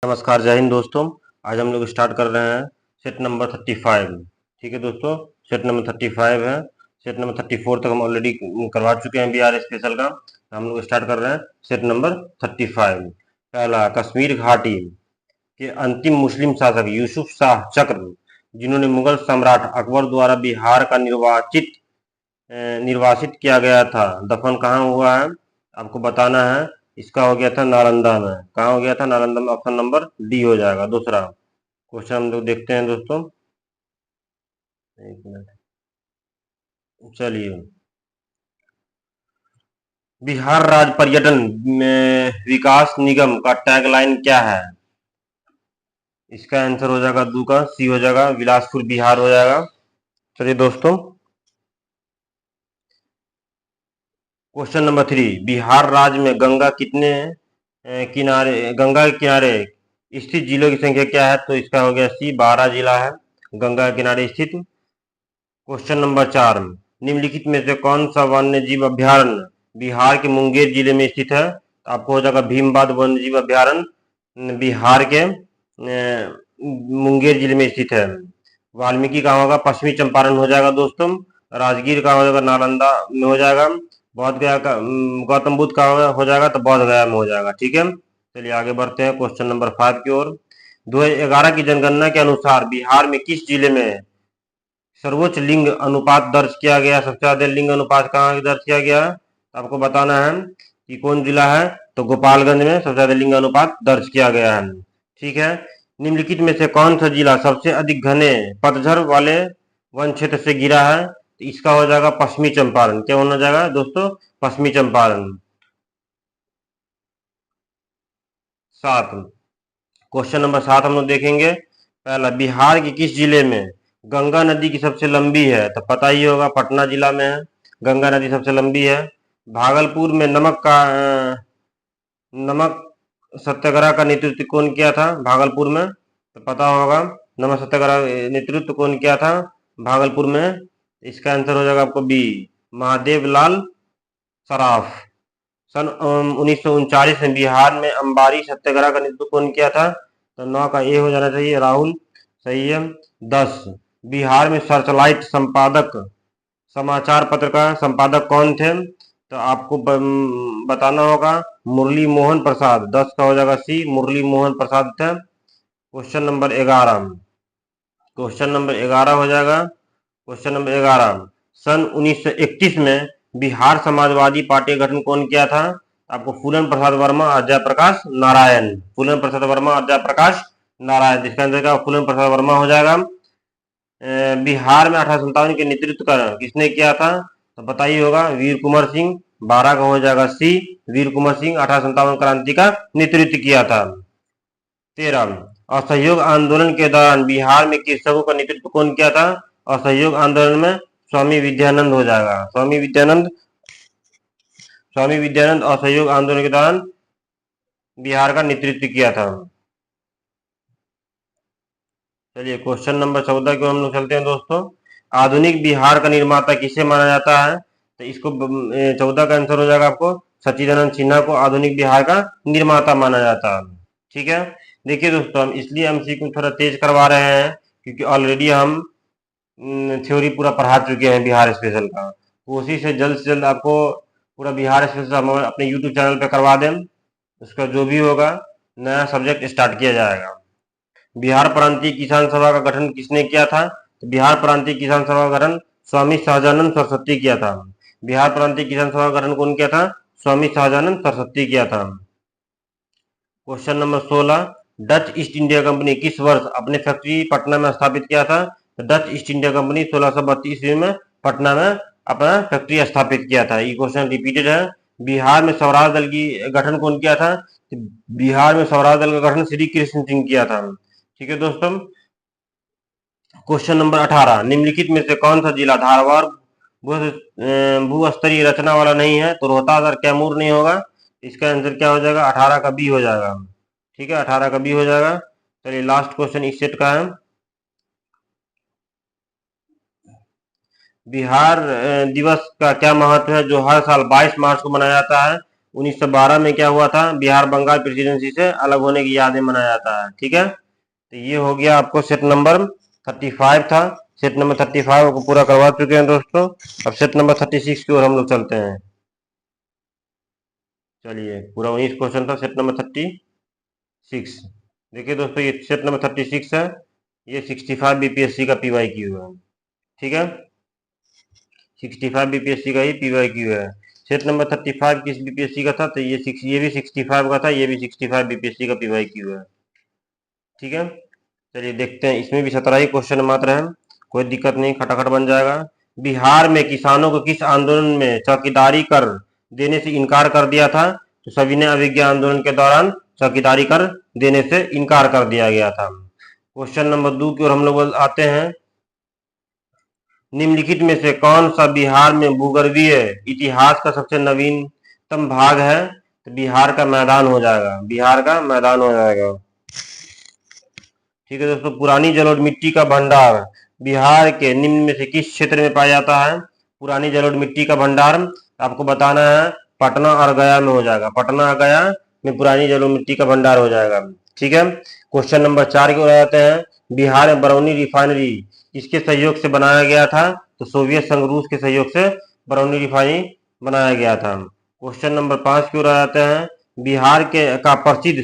नमस्कार, जय हिंद दोस्तों। आज हम लोग स्टार्ट कर रहे हैं सेट नंबर 35। ठीक है दोस्तों, सेट नंबर 35 है। सेट नंबर 34 तक हम ऑलरेडी करवा चुके हैं बिहार स्पेशल का। हम लोग स्टार्ट कर रहे हैं सेट नंबर 35। पहला, कश्मीर घाटी के अंतिम मुस्लिम शासक यूसुफ शाह चक्र, जिन्होंने मुगल सम्राट अकबर द्वारा बिहार का निर्वासित किया गया था, दफन कहाँ हुआ है आपको बताना है। इसका हो गया था नालंदा में। कहाँ हो गया था? नालंदा में। ऑप्शन नंबर डी हो जाएगा। दूसरा क्वेश्चन हम लोग देखते हैं दोस्तों। एक मिनट, चलिए। बिहार राज्य पर्यटन विकास निगम का टैगलाइन क्या है? इसका आंसर हो जाएगा दू का सी हो जाएगा, बिलासपुर बिहार हो जाएगा। चलिए दोस्तों, क्वेश्चन नंबर 3, बिहार राज्य में गंगा के किनारे स्थित जिलों की संख्या क्या है? तो इसका हो गया सी, 12 जिला है गंगा के किनारे स्थित। क्वेश्चन नंबर 4, निम्नलिखित में से कौन सा वन्य जीव अभ्यारण्य बिहार के मुंगेर जिले में स्थित है? तो आपको हो जाएगा भीमबाध वन्य जीव अभ्यारण्य बिहार के मुंगेर जिले में स्थित है। वाल्मीकि का होगा पश्चिमी चंपारण हो जाएगा दोस्तों। राजगीर का हो जाएगा नालंदा में हो जाएगा। बौद्ध गया का गौतम बुद्ध का हो जाएगा तो बौद्ध गया में हो जाएगा। ठीक है, चलिए आगे बढ़ते हैं क्वेश्चन नंबर 5 की ओर। 2011 की जनगणना के अनुसार बिहार में किस जिले में सर्वोच्च लिंग अनुपात दर्ज किया गया? सबसे ज्यादा लिंग अनुपात कहाँ दर्ज किया गया? आपको बताना है कि कौन जिला है। तो गोपालगंज में सबसे ज्यादा लिंग अनुपात दर्ज किया गया है। ठीक है, निम्नलिखित में से कौन सा जिला सबसे अधिक घने पतझड़ वाले वन क्षेत्र से घिरा है? तो इसका हो जाएगा पश्चिमी चंपारण। क्या होना जाएगा दोस्तों? पश्चिमी चंपारण। 7, क्वेश्चन नंबर 7 हम लोग देखेंगे। पहला, बिहार के किस जिले में गंगा नदी की सबसे लंबी है? तो पता ही होगा पटना जिला में है गंगा नदी सबसे लंबी है। भागलपुर में नमक सत्याग्रह का नेतृत्व कौन किया था भागलपुर में? तो पता होगा नमक सत्याग्रह नेतृत्व कौन किया था भागलपुर में? इसका आंसर हो जाएगा आपको बी, महादेव लाल सराफ। सन 1939 में बिहार में अंबारी सत्याग्रह का नेतृत्व कौन किया था? तो 9 का ए हो जाना चाहिए, राहुल। सही है। 10, बिहार में सर्चलाइट संपादक समाचार पत्र का संपादक कौन थे? तो आपको बताना होगा मुरली मोहन प्रसाद। 10 का हो जाएगा सी, मुरली मोहन प्रसाद थे। क्वेश्चन नंबर 11, क्वेश्चन नंबर 11 हो जाएगा। क्वेश्चन नंबर 11, सन 1931 में बिहार समाजवादी पार्टी का गठन कौन किया था? आपको फूलन प्रसाद वर्मा और जयप्रकाश नारायण। फूलन प्रसाद वर्मा और जयप्रकाश नारायण, जिसका आंसर क्या फूलन प्रसाद वर्मा हो जाएगा। बिहार में 1857 के नेतृत्व का किसने किया था? तो बताइए होगा वीर कुंवर सिंह। 12 का हो जाएगा सी, वीर कुंवर सिंह 1857 क्रांति का नेतृत्व किया था। 13, असहयोग आंदोलन के दौरान बिहार में कृषकों का नेतृत्व कौन किया था? असहयोग आंदोलन में स्वामी विद्यानंद हो जाएगा। स्वामी विद्यानंद असहयोग आंदोलन के दौरान बिहार का नेतृत्व किया था। चलिए क्वेश्चन नंबर 14 की ओर हम लोग चलते हैं दोस्तों। आधुनिक बिहार का निर्माता किसे माना जाता है? तो इसको 14 का आंसर हो जाएगा आपको सच्चिदानंद सिन्हा को आधुनिक बिहार का निर्माता माना जाता है। ठीक है, देखिए दोस्तों, हम इसलिए एमसीक्यू थोड़ा तेज करवा रहे हैं क्योंकि ऑलरेडी हम थ्योरी पूरा पढ़ा चुके हैं बिहार स्पेशल का। कोशिश है जल्द से जल्द आपको पूरा बिहार स्पेशल हम अपने यूट्यूब चैनल पे करवा दें। उसका जो भी होगा नया सब्जेक्ट स्टार्ट किया जाएगा। बिहार प्रांतीय किसान सभा का गठन किसने किया था? तो बिहार प्रांतीय किसान सभा का गठन स्वामी सहजानंद सरस्वती किया था। बिहार प्रांतीय किसान सभा का गठन कौन किया था? स्वामी सहजानंद सरस्वती किया था। Question number 16, Dutch east India company किस वर्ष अपने फैक्ट्री पटना में स्थापित किया था? तो डच ईस्ट इंडिया कंपनी 1632 ईस्वी में पटना में अपना फैक्ट्री स्थापित किया था। ये क्वेश्चन रिपीटेड है। बिहार में स्वराज दल की गठन कौन किया था? तो बिहार में स्वराज दल का गठन श्री कृष्ण सिंह किया था। ठीक है दोस्तों, क्वेश्चन नंबर 18, निम्नलिखित में से कौन सा जिला धारवाड़ भू स्तरीय रचना वाला नहीं है? तो रोहतास और कैमूर नहीं होगा। इसका आंसर क्या हो जाएगा? 18 का बी हो जाएगा। ठीक है, 18 का बी हो जाएगा। चलिए लास्ट क्वेश्चन इस सेट का है। बिहार दिवस का क्या महत्व है जो हर साल 22 मार्च को मनाया जाता है? 1912 में क्या हुआ था, बिहार बंगाल प्रेसिडेंसी से अलग होने की यादें मनाया जाता है। ठीक है, तो ये हो गया आपको सेट नंबर 35 था। सेट नंबर 35 को पूरा करवा चुके हैं दोस्तों। अब सेट नंबर 36 की ओर हम लोग चलते हैं। चलिए, पूरा 19 क्वेश्चन था सेट नंबर 36। देखिए दोस्तों, ये सेट नंबर 36 है। ये 65 बीपीएससी का PYQ है। ठीक है, 65 बीपीएससी का ही PYQ है। सेट नंबर 35 किस बीपीएससी का था, तो ये भी 65 का था, ये भी 65 बीपीएससी का PYQ है। ठीक है, चलिए देखते हैं, इसमें भी 17 ही क्वेश्चन मात्र है, कोई दिक्कत नहीं, खटाखट बन जाएगा। बिहार में किसानों को किस आंदोलन में चौकीदारी कर देने से इनकार कर दिया था, तो सविनय अवज्ञा आंदोलन के दौरान चौकीदारी कर देने से इनकार कर दिया गया था। क्वेश्चन नंबर 2 की ओर हम लोग आते हैं। निम्नलिखित में से कौन सा बिहार में भूगर्भीय इतिहास का सबसे नवीनतम भाग है, तो बिहार का मैदान हो जाएगा, बिहार का मैदान हो जाएगा। ठीक है दोस्तों, पुरानी जलोढ़ मिट्टी का भंडार बिहार के निम्न में से किस क्षेत्र में पाया जाता है। पुरानी जलोढ़ मिट्टी का भंडार आपको बताना है, पटना और गया में हो जाएगा, पटना और गया में पुरानी जलोढ़ मिट्टी का भंडार हो जाएगा। ठीक है, क्वेश्चन नंबर 4 की ओर आते हैं। बिहार में बरौनी रिफाइनरी किसके सहयोग से बनाया गया था, तो सोवियत संघ रूस के सहयोग से बरौनी रिफाइनरी बनाया गया था। क्वेश्चन नंबर 5 की ओर आते हैं। बिहार का प्रसिद्ध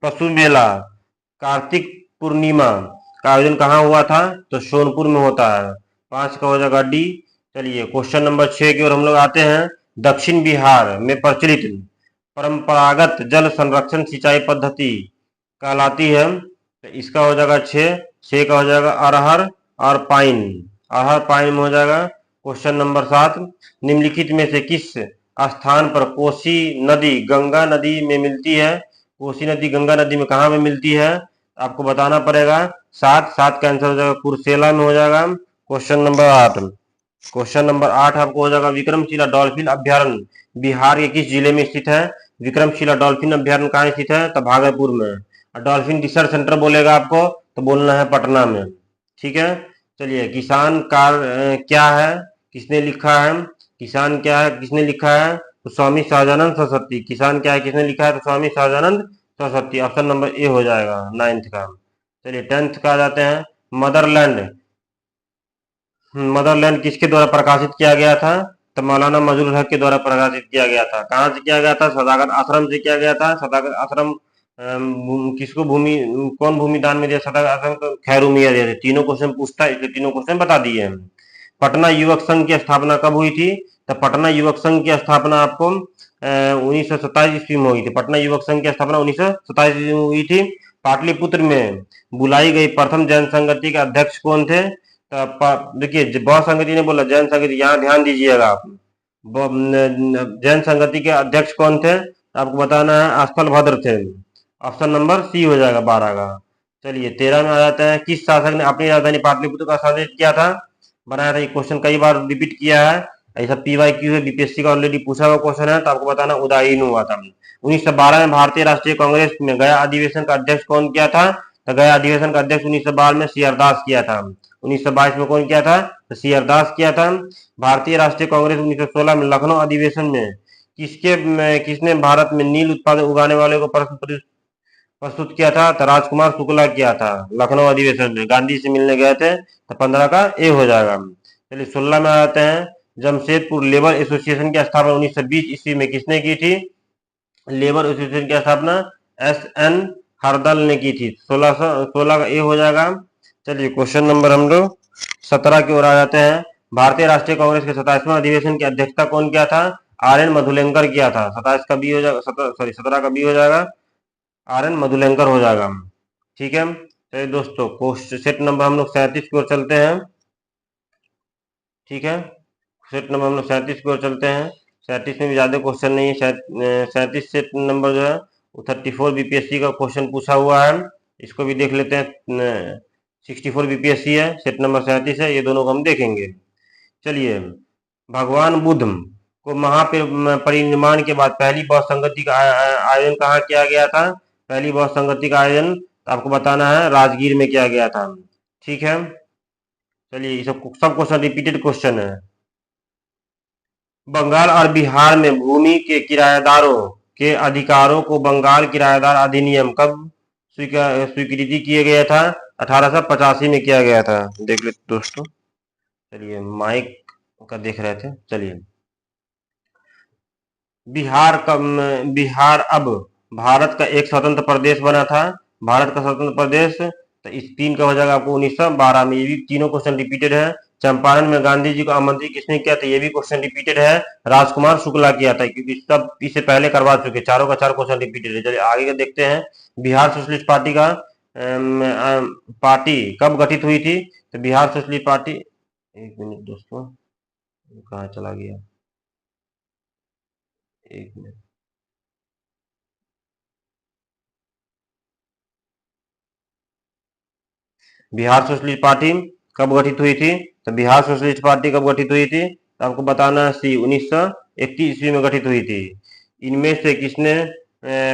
पशु मेला कार्तिक पूर्णिमा का आयोजन कहाँ हुआ था, तो सोनपुर में होता है। 5 का हो जाएगा D। चलिए, क्वेश्चन नंबर 6 की ओर हम लोग आते हैं। दक्षिण बिहार में प्रचलित परंपरागत जल संरक्षण सिंचाई पद्धति कहलाती है, तो इसका हो जाएगा 6 का हो जाएगा अरहर और पाइन, अरहर पाइन में हो जाएगा। क्वेश्चन नंबर 7, निम्नलिखित में से किस स्थान पर कोसी नदी गंगा नदी में मिलती है, कोसी नदी गंगा नदी में कहाँ में मिलती है, आपको बताना पड़ेगा। 7 का आंसर हो जाएगा कुर्सेला में हो जाएगा। क्वेश्चन नंबर 8, क्वेश्चन नंबर 8 आपको हो जाएगा विक्रमशिला डॉल्फिन अभ्यारण्य बिहार के किस जिले में स्थित है। विक्रमशिला डॉल्फिन अभ्यारण्य कहाँ स्थित है, तो भागलपुर में। और डॉल्फिन रिसर्च सेंटर बोलेगा आपको, तो बोलना है पटना में। ठीक है, चलिए, किसान कार क्या है, किसने लिखा है, किसान क्या है किसने लिखा है, तो स्वामी सहजानंद सरस्वती। किसान क्या है किसने लिखा है, तो Swami Sahajanand Saraswati. Option number A हो जाएगा 9th का। चलिए, 10th का आ जाते हैं। मदरलैंड, मदरलैंड किसके द्वारा प्रकाशित किया गया था, तो मौलाना मजरूल हक के द्वारा प्रकाशित किया गया था। कहाँ से किया गया था, सदाकत आश्रम से किया गया था। सदाकत आश्रम किसको भूमि कौन भूमि दान में दिया, सदाकत आश्रम को खैरू मियां दिया। तीनों क्वेश्चन पूछता है, इसलिए तीनों क्वेश्चन बता दिए हम। पटना युवक संघ की स्थापना कब हुई थी, तो पटना युवक संघ की स्थापना आपको 1927 ईस्वी में हुई थी। पटना युवक संघ की स्थापना 1927 ईस्वी में हुई थी। पाटलिपुत्र में बुलाई गई प्रथम जैन संगति के अध्यक्ष कौन थे, तो देखिए, बौद्ध संगति ने बोला, जैन संगति, यहाँ ध्यान दीजिएगा आप। जैन संगति के अध्यक्ष कौन थे, तो आपको बताना है आस्थल भद्र थे। ऑप्शन नंबर सी हो जाएगा 12 का। चलिए, 13 में आ जाता है। किस शासक ने अपनी राजधानी पाटलिपुत्र का शासित किया था, बनाया था। ये क्वेश्चन कई बार रिपीट किया है, ऐसा PYQ है, बीपीएससी का ऑलरेडी पूछा हुआ क्वेश्चन है, तो आपको बताना उदयन हुआ था। 1912 में भारतीय राष्ट्रीय कांग्रेस में गया अधिवेशन का अध्यक्ष कौन किया था, तो गया अधिवेशन का अध्यक्ष 1912 में सी आर दास किया था। 1922 में कौन किया था, तो सी आर दास किया था। भारतीय राष्ट्रीय कांग्रेस 1916 में लखनऊ अधिवेशन में किसने भारत में नील उत्पादन उगाने वाले को प्रस्तुत किया था, तो राजकुमार शुक्ला किया था। लखनऊ अधिवेशन में गांधी से मिलने गए थे, तो 15 का ए हो जाएगा। चलिए, 16 में आते हैं। जमशेदपुर लेबर एसोसिएशन की स्थापना 1920 ईस्वी में किसने की थी, लेबर एसोसिएशन की स्थापना SN हरदल ने की थी। 16 का ए हो जाएगा। चलिए, क्वेश्चन नंबर हम लोग 17 की ओर आ जाते हैं। भारतीय राष्ट्रीय कांग्रेस के 27वें अधिवेशन की अध्यक्षता कौन किया था, RN मधुलेंकर किया था। 27 का बी हो जाएगा, 17 का बी हो जाएगा, RN मधुलेंकर हो जाएगा। ठीक है, चलिए दोस्तों, क्वेश्चन सेट नंबर हम लोग 37 की ओर चलते हैं। ठीक है, सेट नंबर हम लोग 37 की ओर चलते हैं। 37 में भी ज्यादा क्वेश्चन नहीं है। 37 सेट नंबर जो है वो 34 बीपीएससी का क्वेश्चन पूछा हुआ है, इसको भी देख लेते हैं। 64 बीपीएससी है, सेट नंबर 37 है, ये दोनों को हम देखेंगे। चलिए, भगवान बुद्ध को महापरिनिर्वाण के बाद पहली बौद्ध संगति का आयोजन कहाँ किया गया था, पहली बौद्ध संगति का आयोजन आपको बताना है राजगीर में किया गया था। ठीक है, चलिए, ये सब क्वेश्चन रिपीटेड क्वेश्चन है। बंगाल और बिहार में भूमि के किराएदारों के अधिकारों को बंगाल किराएदार अधिनियम कब स्वीकृति किया गया था? 1885 में किया गया था। देख लेते दोस्तों। चलिए, माइक का देख रहे थे। चलिए, बिहार अब भारत का एक स्वतंत्र प्रदेश बना था। भारत का स्वतंत्र प्रदेश, तो इस तीन का हो जाएगा आपको 1912 में। ये भी तीनों क्वेश्चन रिपीटेड है। चंपारण में गांधी जी को आमंत्रित किसने किया था? ये भी क्वेश्चन रिपीटेड है। राजकुमार शुक्ला किया था, क्योंकि सब इससे पहले करवा चुके। चारों का चार क्वेश्चन रिपीटेड है। चलिए आगे का देखते हैं। बिहार सोशलिस्ट पार्टी का पार्टी कब गठित हुई थी? तो बिहार सोशलिस्ट पार्टी, एक मिनट दोस्तों, कहाँ चला गया, एक मिनट। बिहार सोशलिस्ट पार्टी कब गठित हुई थी? तो बिहार सोशलिस्ट पार्टी कब गठित हुई थी? तो आपको बताना है सी 1931 ईस्वी में गठित हुई थी। इनमें से किसने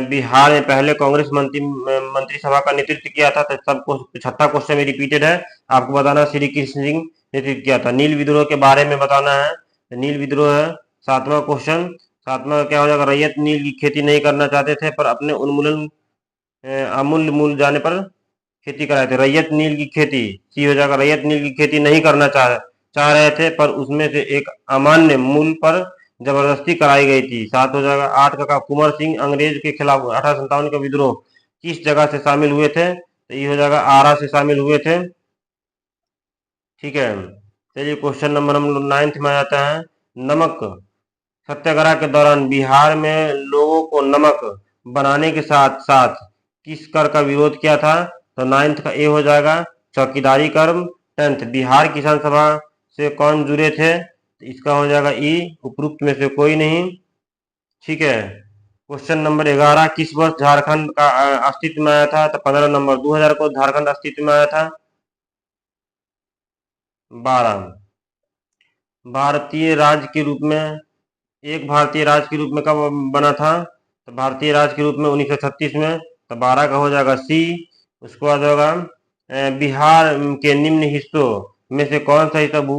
बिहार में पहले कांग्रेस मंत्रिसभा का नेतृत्व किया था? तो सबको छठा क्वेश्चन में रिपीटेड है। आपको बताना श्री कृष्ण सिंह नेतृत्व किया था। नील विद्रोह के बारे में बताना है। तो नील विद्रोह है सातवां क्वेश्चन। सातवां क्या हो जाएगा? रैयत नील की खेती नहीं करना चाहते थे, पर अपने उन्मूलन अमूल्य मूल्य जाने पर खेती कराए थे। रैयत नील की खेती, सी हो जाएगा। रैयत नील की खेती नहीं करना चाह रहे थे, पर उसमें से एक अमान्य मूल्य पर जबरदस्ती कराई गई थी। सात हो जाएगा। आठ का कुंवर सिंह अंग्रेज के खिलाफ 1857 का विद्रोह किस जगह से शामिल हुए थे? तो ये हो जाएगा आरा से शामिल हुए थे। ठीक है। चलिए क्वेश्चन नंबर हम लोग 9th में आ जाता है। नमक सत्याग्रह के दौरान बिहार में लोगों को नमक बनाने के साथ साथ किस कर का विरोध किया था? तो 9th का ए हो जाएगा चौकीदारी कर। 10th बिहार किसान सभा से कौन जुड़े थे? तो इसका हो जाएगा ई, उपरोक्त में से कोई नहीं। ठीक है। क्वेश्चन नंबर 11 किस वर्ष झारखंड का अस्तित्व में आया था? तो 15 नंबर 2000 को झारखंड अस्तित्व में आया था। 12 भारतीय राज्य के रूप में, एक भारतीय राज्य के रूप में कब बना था? तो भारतीय राज्य के रूप में 1936 में। तो 12 का हो जाएगा सी। उसके बाद होगा बिहार के निम्न हिस्सों में से कौन सा हिस्सा भू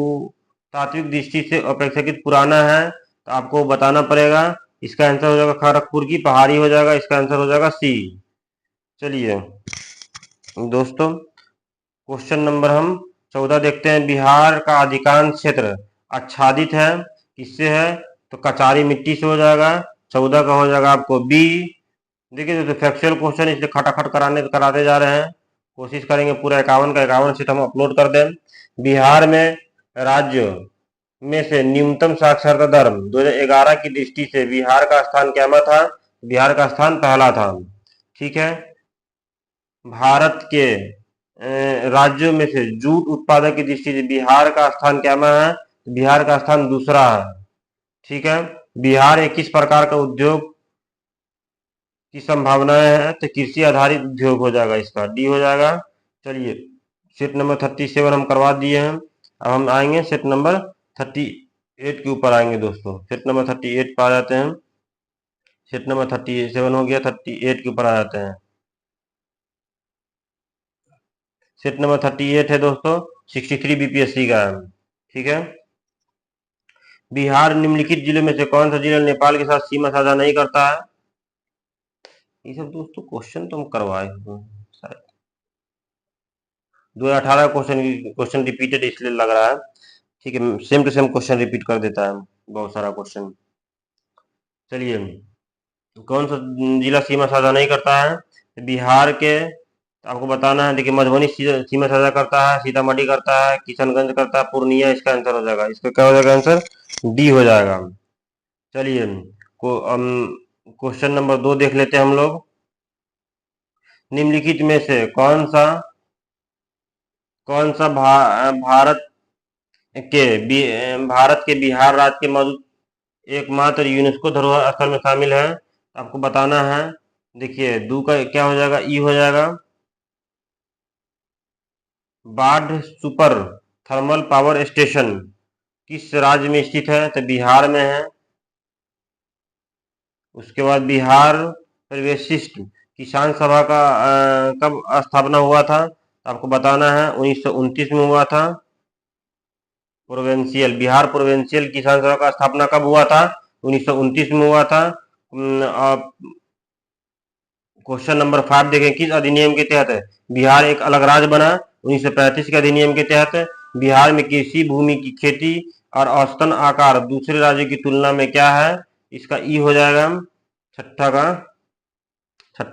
तात्विक दृष्टि से अपेक्षाकृत पुराना है? तो आपको बताना पड़ेगा। इसका आंसर हो जाएगा खड़गपुर की पहाड़ी हो जाएगा। इसका आंसर हो जाएगा सी। चलिए दोस्तों, क्वेश्चन नंबर हम 14 देखते हैं। बिहार का अधिकांश क्षेत्र आच्छादित है, किससे है? तो कचारी मिट्टी से हो जाएगा। 14 का हो जाएगा आपको बी। देखिए दोस्तों, फैक्चुअल क्वेश्चन इसलिए खटाखट कराते जा रहे हैं। कोशिश करेंगे पूरा 51 का 51 सीट हम अपलोड कर दें। बिहार में राज्य में से न्यूनतम साक्षरता दर 2011 की दृष्टि से बिहार का स्थान क्या था? बिहार का स्थान पहला था। ठीक है। भारत के राज्यों में से जूट उत्पादक की दृष्टि से बिहार का स्थान क्या है? बिहार का स्थान दूसरा है। ठीक है। बिहार एक किस प्रकार का उद्योग की संभावनाएं हैं? तो कृषि आधारित उद्योग हो जाएगा। इसका डी हो जाएगा। चलिए सेट नंबर 37 हम करवा दिए हैं। अब हम आएंगे सेट नंबर 38 के ऊपर आएंगे दोस्तों। सेट नंबर 38 पर आ जाते हैं। सेट नंबर 37 हो गया, 38 के ऊपर आ जाते हैं। सेट नंबर 38 है दोस्तों, 63 बीपीएससी का है। ठीक है। बिहार निम्नलिखित जिलों में से कौन सा जिला नेपाल के साथ सीमा साझा नहीं करता है? ये सब दोस्तों क्वेश्चन तो हम करवाए हुए हैं शायद। 2018 क्वेश्चन रिपीटेड इसलिए लग रहा है। ठीक है, same to same question repeat कर देता है बहुत सारा क्वेश्चन। चलिए, कौन सा जिला सीमा साझा नहीं करता है? बिहार के आपको बताना है। देखिए, मधुबनी सीमा साझा करता है, सीतामढ़ी करता है, किशनगंज करता है, पूर्णिया। इसका आंसर हो जाएगा। इसका क्या हो जाएगा? आंसर डी हो जाएगा। चलिए क्वेश्चन नंबर 2 देख लेते हैं हम लोग। निम्नलिखित में से कौन सा भारत के बिहार राज्य के मौजूद एकमात्र यूनेस्को धरोहर स्थल में शामिल है? आपको बताना है। देखिए दू का क्या हो जाएगा? ई हो जाएगा। बाढ़ सुपर थर्मल पावर स्टेशन किस राज्य में स्थित है? तो बिहार में है। उसके बाद बिहार परिवेशिष्ट किसान सभा का कब स्थापना हुआ था? आपको बताना है। 1929 में हुआ था। प्रोविंशियल, बिहार प्रोविंशियल किसान सभा का स्थापना कब हुआ था? 1929 में हुआ था। क्वेश्चन नंबर 5 देखें, किस अधिनियम के तहत बिहार एक अलग राज्य बना? 1935 के अधिनियम के तहत। बिहार में कृषि भूमि की खेती और औसतन आकार दूसरे राज्यों की तुलना में क्या है? इसका ई हो जाएगा छठा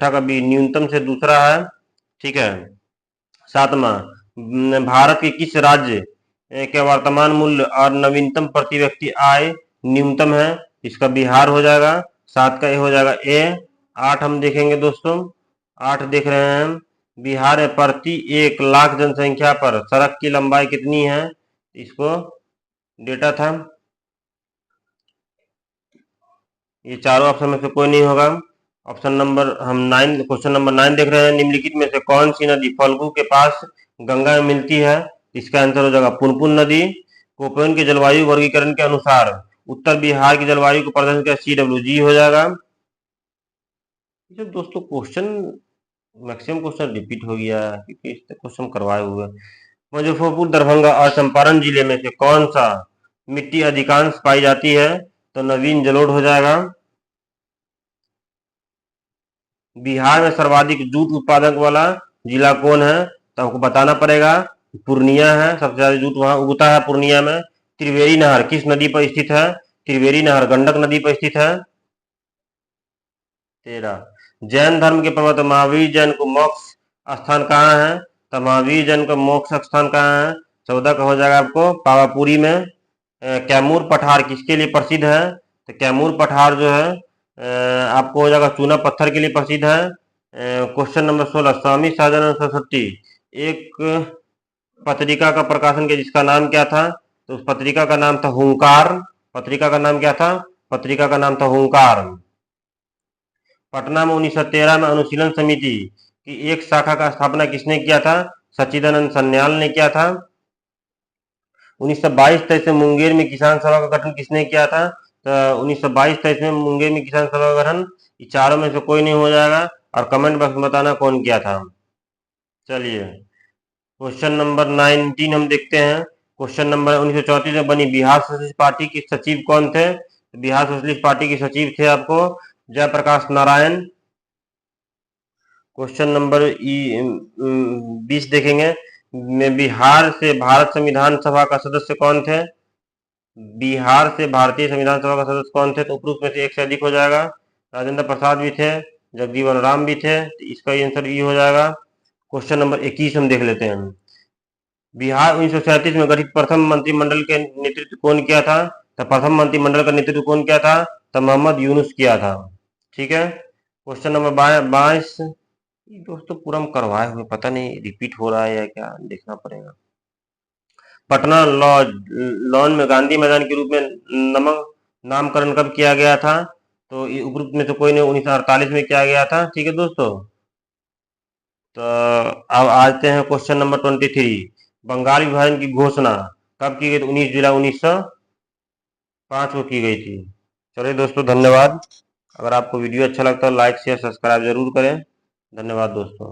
का बी, न्यूनतम से दूसरा है। ठीक है। 7वां, भारत के किस राज्य के वर्तमान मूल्य और नवीनतम प्रति व्यक्ति आय न्यूनतम है? इसका बिहार हो जाएगा। 7 का ए हो जाएगा ए। 8 हम देखेंगे दोस्तों, 8 देख रहे हैं हम, बिहार में प्रति 1 लाख जनसंख्या पर सड़क की लंबाई कितनी है? इसको डेटा था, ये चारों ऑप्शन में से कोई नहीं होगा। ऑप्शन नंबर हम 9, क्वेश्चन नंबर 9 देख रहे हैं, निम्नलिखित में से कौन सी नदी फल्गु के पास गंगा में मिलती है? इसका आंसर हो जाएगा पुनपुन नदी। कोपेन के जलवायु वर्गीकरण के अनुसार उत्तर बिहार की जलवायु को प्रदर्शन का CWG हो जाएगा। जब दोस्तों क्वेश्चन मैक्सिमम क्वेश्चन रिपीट हो गया क्योंकि इस क्वेश्चन करवाए हुए। मुजफ्फरपुर, दरभंगा और चंपारण जिले में से कौन सा मिट्टी अधिकांश पाई जाती है? तो नवीन जलोढ़ हो जाएगा। बिहार में सर्वाधिक जूट उत्पादक वाला जिला कौन है? तो आपको बताना पड़ेगा, पूर्णिया है, सबसे ज्यादा जूट वहां उगता है पूर्णिया में। त्रिवेणी नहर किस नदी पर स्थित है? त्रिवेणी नहर गंडक नदी पर स्थित है। 13, जैन धर्म के प्रवर्तक महावीर जैन को मोक्ष स्थान कहाँ है? तो महावीर जैन का मोक्ष स्थान कहाँ है? 14 का हो जाएगा आपको पावापुरी में। कैमूर पठार किसके लिए प्रसिद्ध है? तो कैमूर पठार जो है आपको हो जाएगा चूना पत्थर के लिए प्रसिद्ध है। क्वेश्चन नंबर 16, स्वामी सहजानंद सरस्वती एक पत्रिका का प्रकाशन किया जिसका नाम क्या था? तो उस पत्रिका का नाम था हुंकार। पत्रिका का नाम क्या था? पत्रिका का नाम था हुंकार। पटना में 1913 में अनुशीलन समिति की एक शाखा का स्थापना किसने किया था? सच्चिदानंद सन्याल ने किया था। 1922-23 में मुंगेर में किसान सभा का गठन किसने किया था? तो 1922-23 में मुंगेर में किसान सभा का गठन, ये चारों में से कोई नहीं हो जाएगा। और कमेंट बॉक्स में बताना कौन किया था। चलिए क्वेश्चन नंबर 19 हम देखते हैं। क्वेश्चन नंबर 1934 में बनी बिहार सोशलिस्ट पार्टी के सचिव कौन थे? बिहार सोशलिस्ट पार्टी के सचिव थे आपको जयप्रकाश नारायण। क्वेश्चन नंबर 20 देखेंगे, बिहार से भारत संविधान सभा का सदस्य कौन थे? बिहार से भारतीय संविधान सभा का सदस्य कौन थे? तो उपरोक्त में से एक से अधिक हो जाएगा। राजेंद्र प्रसाद भी थे, जगजीवन राम भी थे, तो इसका आंसर ई हो जाएगा। क्वेश्चन नंबर 21 हम देख लेते हैं। बिहार 1937 में गठित प्रथम मंत्रिमंडल के नेतृत्व कौन किया था? तो प्रथम मंत्रिमंडल का नेतृत्व कौन किया था? तो मोहम्मद यूनुस किया था। ठीक है। क्वेश्चन नंबर 22, दोस्तों पूरा हम करवाए हुए, पता नहीं रिपीट हो रहा है या क्या, देखना पड़ेगा। पटना लॉन में गांधी मैदान के रूप में नामकरण कब किया गया था? तो ये उपरोक्त में से कोई नहीं, 1948 में किया गया था। ठीक है दोस्तों। तो अब आते हैं क्वेश्चन नंबर 23, बंगाल विभाजन की घोषणा कब की गई? 19 जुलाई 1905 को की गई थी। चलिए दोस्तों, धन्यवाद। अगर आपको वीडियो अच्छा लगता है लाइक शेयर सब्सक्राइब जरूर करें। धन्यवाद दोस्तों।